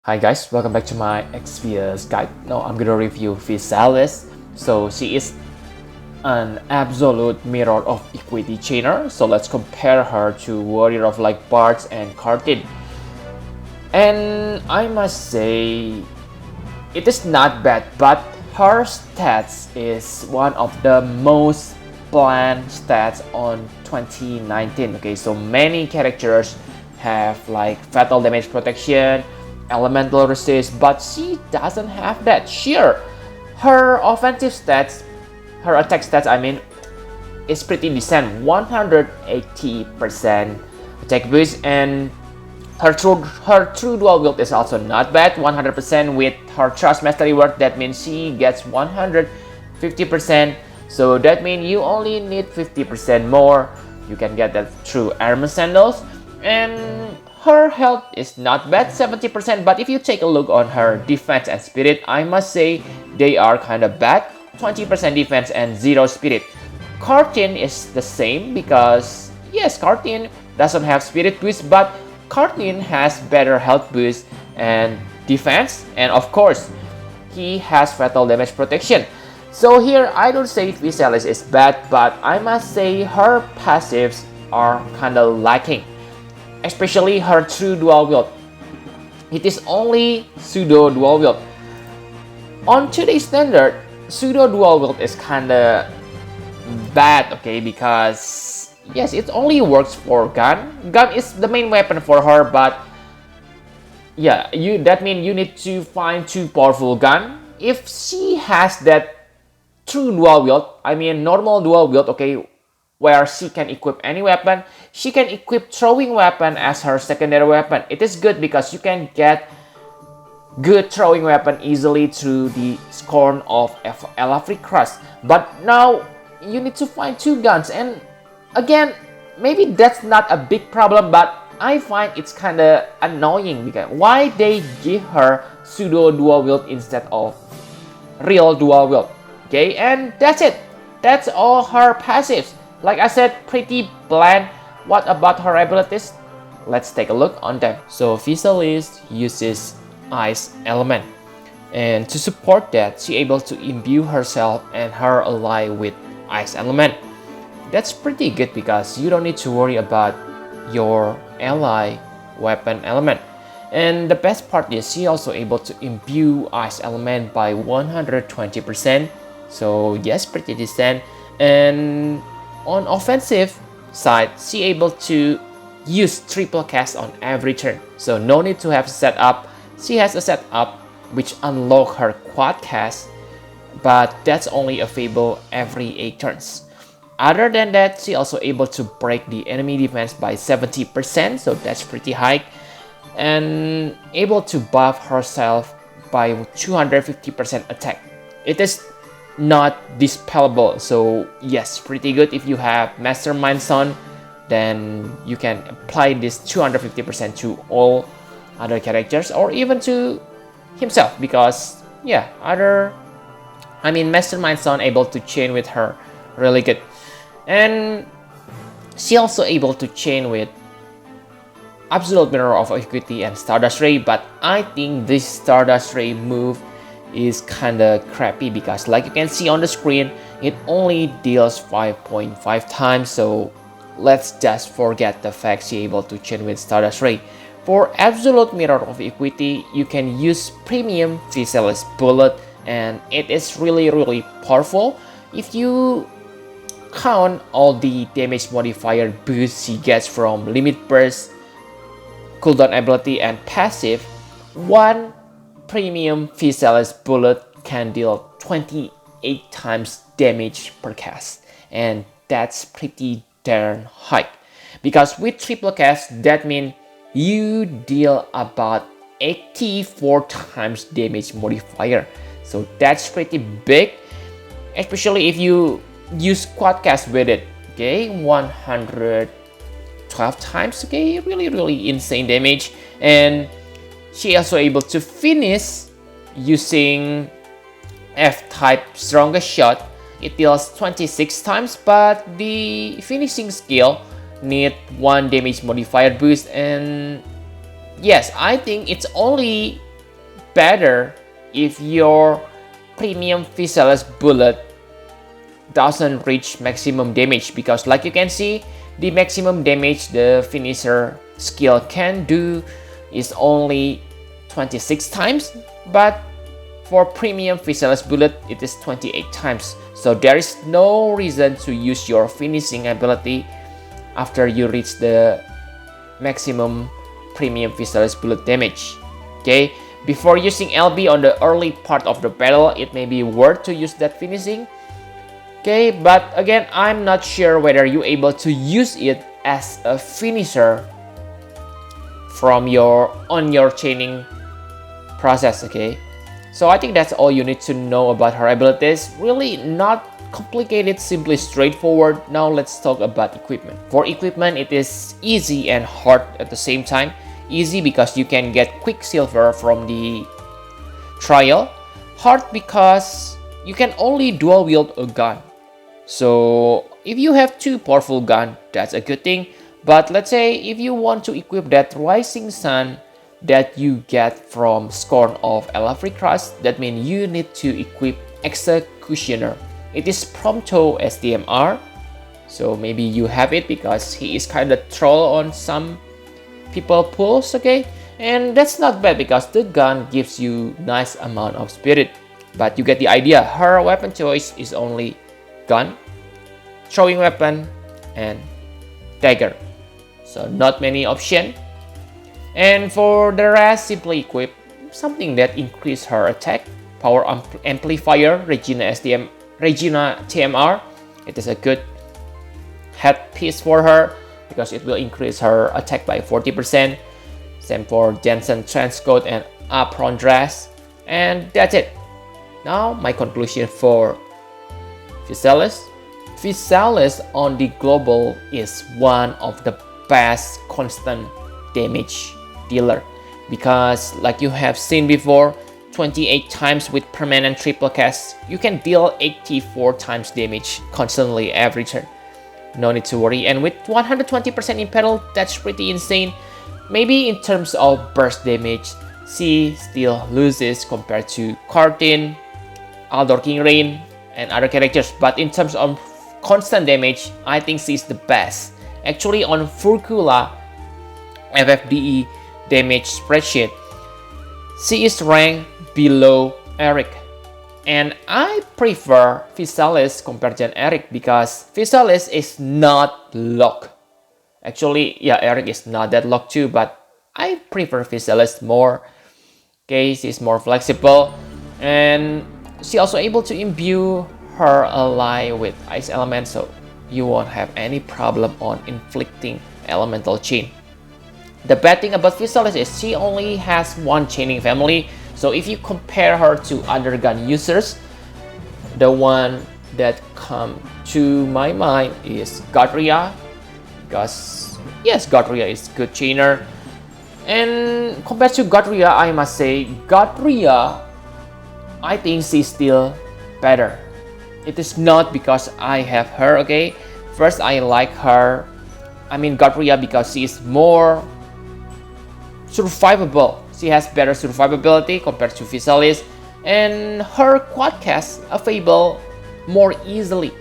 Hi guys, welcome back to my XPS guide. Now I'm gonna review Physalis. So she is an absolute mirror of equity chainer. So let's compare her to Warrior of Like Bards and Kartin. And I must say, it is not bad, but her stats is one of the most bland stats on 2019. Okay, so many characters have like fatal damage protection, elemental resist, but she doesn't have that. Sure, her offensive stats, her attack stats, I mean, is pretty decent. 180% attack boost, and her true dual wield is also not bad. 100% with her trust mastery word. That means she gets 150%. So that means you only need 50% more. You can get that through armor sandals, and her health is not bad, 70%. But if you take a look on her defense and spirit, I must say they are kind of bad. 20% defense and 0 spirit. Kartin is the same because yes, Kartin doesn't have spirit boost, but Kartin has better health boost and defense, and of course, he has fatal damage protection. So here, I don't say Physalis is bad, but I must say her passives are kinda lacking, especially her true dual wield. It is only pseudo dual wield. On today's standard, pseudo dual wield is kinda bad, okay, because yes, it only works for gun. Gun is the main weapon for her, but yeah, that means you need to find two powerful gun. If she has that true dual wield, I mean normal dual wield, okay, where she can equip any weapon, she can equip throwing weapon as her secondary weapon. It is good because you can get good throwing weapon easily through the Scorn of Elafric Crust. But now you need to find two guns, and again, maybe that's not a big problem, but I find it's kinda annoying because why they give her pseudo dual wield instead of real dual wield. Okay, and that's it. That's all her passives. Like I said, pretty bland. What about her abilities? Let's take a look on them. So Physalis uses Ice element, and to support that, she able to imbue herself and her ally with Ice element. That's pretty good because you don't need to worry about your ally weapon element. And the best part is she also able to imbue Ice element by 120%. So yes, pretty decent. And on offensive side, she able to use triple cast on every turn. So no need to have setup. She has a setup which unlock her quad cast, but that's only available every 8 turns. Other than that, she also able to break the enemy defense by 70%, so that's pretty high, and able to buff herself by 250% attack. It is not dispellable, so yes, pretty good. If you have Mastermind Son, then you can apply this 250% to all other characters or even to himself, because yeah, Mastermind Son able to chain with her really good. And she also able to chain with Absolute Mirror of Equity and Stardust Ray, but I think this Stardust Ray move is kinda crappy because like you can see on the screen, it only deals 5.5 times, so let's just forget the fact she able to chain with Stardust Ray. For Absolute Mirror of Equity, you can use Premium Physalis Bullet, and it is really powerful. If you count all the damage modifier boosts she gets from Limit Burst, cooldown ability, and passive, one Premium Physalis Bullet can deal 28 times damage per cast, and that's pretty darn high. Because with triple cast, that means you deal about 84 times damage modifier. So that's pretty big, especially if you use quad cast with it. Okay, 112 times. Okay, really insane damage. And she also able to finish using F-type strongest shot. It deals 26 times, but the finishing skill need 1 damage modifier boost, and yes, I think it's only better if your premium Physalis bullet doesn't reach maximum damage, because like you can see, the maximum damage the finisher skill can do is only 26 times, but for premium Physalis bullet it is 28 times. So there is no reason to use your finishing ability after you reach the maximum premium Physalis bullet damage. Okay, before using LB on the early part of the battle, it may be worth to use that finishing. Okay, but again, I'm not sure whether you're able to use it as a finisher from your chaining process. Okay, so I think that's all you need to know about her abilities. Really not complicated, simply straightforward. Now let's talk about equipment. For equipment, it is easy and hard at the same time. Easy because you can get Quicksilver from the trial. Hard because you can only dual wield a gun. So if you have two powerful guns, that's a good thing. But let's say if you want to equip that Rising Sun that you get from Scorn of Elafri Crust, that means you need to equip Executioner. It is Prompto STMR, so maybe you have it because he is kind of troll on some people pulls, okay? And that's not bad because the gun gives you nice amount of spirit. But you get the idea, her weapon choice is only gun, throwing weapon, and dagger. So not many options. And for the rest, simply equip something that increase her attack, power amplifier, Regina TMR. It is a good headpiece for her because it will increase her attack by 40%. Same for Jensen Transcoat and Apron Dress. And that's it. Now my conclusion for Physalis. Physalis on the global is one of the best constant damage dealer because like you have seen before, 28 times with permanent triple cast, you can deal 84 times damage constantly every turn. No need to worry. And with 120% impedal, that's pretty insane. Maybe in terms of burst damage, she still loses compared to Cartin, Aldor King Rain, and other characters. But in terms of constant damage, I think she's the best. Actually, on Furcula FFBE damage spreadsheet, she is ranked below Eric. And I prefer Physalis compared to Eric because Physalis is not locked. Actually, yeah, Eric is not that locked too, but I prefer Physalis more. Okay, she's more flexible and she also able to imbue her ally with ice element, so you won't have any problem on inflicting elemental chain. The bad thing about Physalis is she only has one chaining family, so if you compare her to other gun users, the one that come to my mind is Godria, because yes, Godria is good chainer. And compared to Godria, I must say Godria, I think she's still better. It is not because I have her, okay? First, I like her, Godria, because she is more survivable. She has better survivability compared to Physalis, and her quadcast available more easily.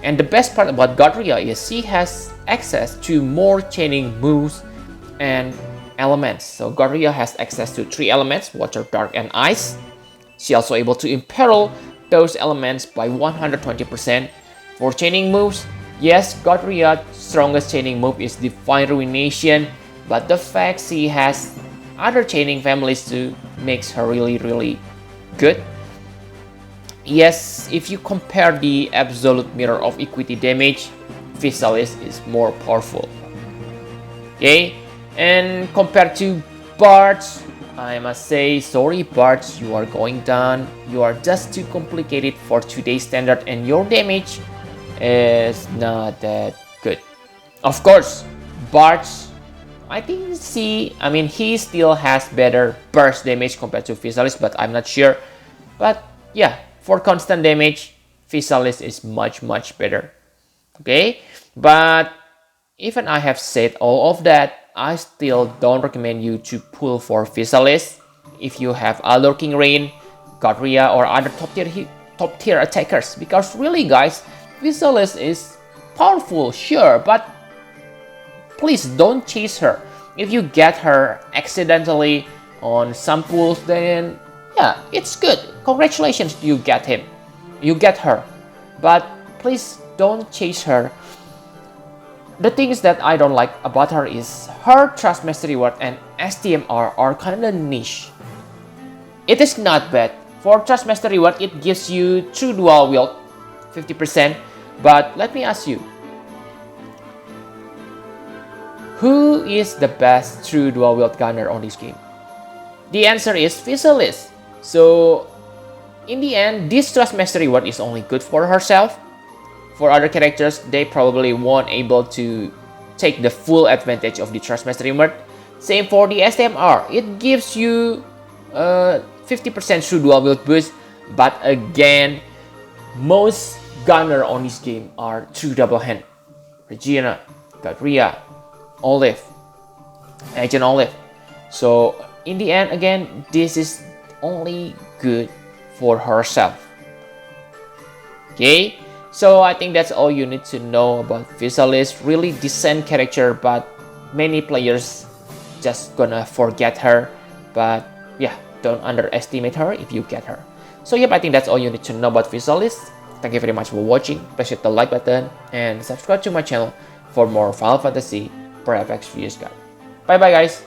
And the best part about Godria is she has access to more chaining moves and elements. So Godria has access to 3 elements, water, dark, and ice. She also able to imperil those elements by 120%. For chaining moves, yes, Godria's strongest chaining move is Divine Ruination, but the fact she has other chaining families too makes her really good. Yes, if you compare the absolute mirror of equity damage, Physalis is more powerful. Okay, and compared to Bards, I must say, sorry Bards, you are going down. You are just too complicated for today's standard and your damage is not that good. Of course, Bards, I think he still has better burst damage compared to Physalis, but I'm not sure. But yeah, for constant damage, Physalis is much better. Okay, but even I have said all of that, I still don't recommend you to pull for Physalis. if you have a Lurking Rain, Godria, or other top tier attackers. Because really guys, Physalis is powerful, sure, but please don't chase her. If you get her accidentally on some pools, then yeah, it's good. Congratulations, you get him. You get her. But please don't chase her. The things that I don't like about her is her Trust Mastery Word and STMR are kinda niche. It is not bad. For Trust Mastery Word, it gives you true dual wield 50%. But let me ask you, who is the best true dual wield gunner on this game? The answer is Physalis. So in the end, this Trust Mastery Word is only good for herself. For other characters, they probably won't able to take the full advantage of the Trust Mastery Word. Same for the STMR. It gives you 50% true dual wield boost. But again, most gunner on this game are true double hand. Regina, Godria, Olive, Agent Olive. So in the end, again, this is only good for herself. Okay, so I think that's all you need to know about Physalis. Really decent character, but many players just gonna forget her. But yeah, don't underestimate her if you get her. So yep, I think that's all you need to know about Physalis. Thank you very much for watching. Please hit the like button and subscribe to my channel for more Final Fantasy for FX videos guide. Bye bye guys.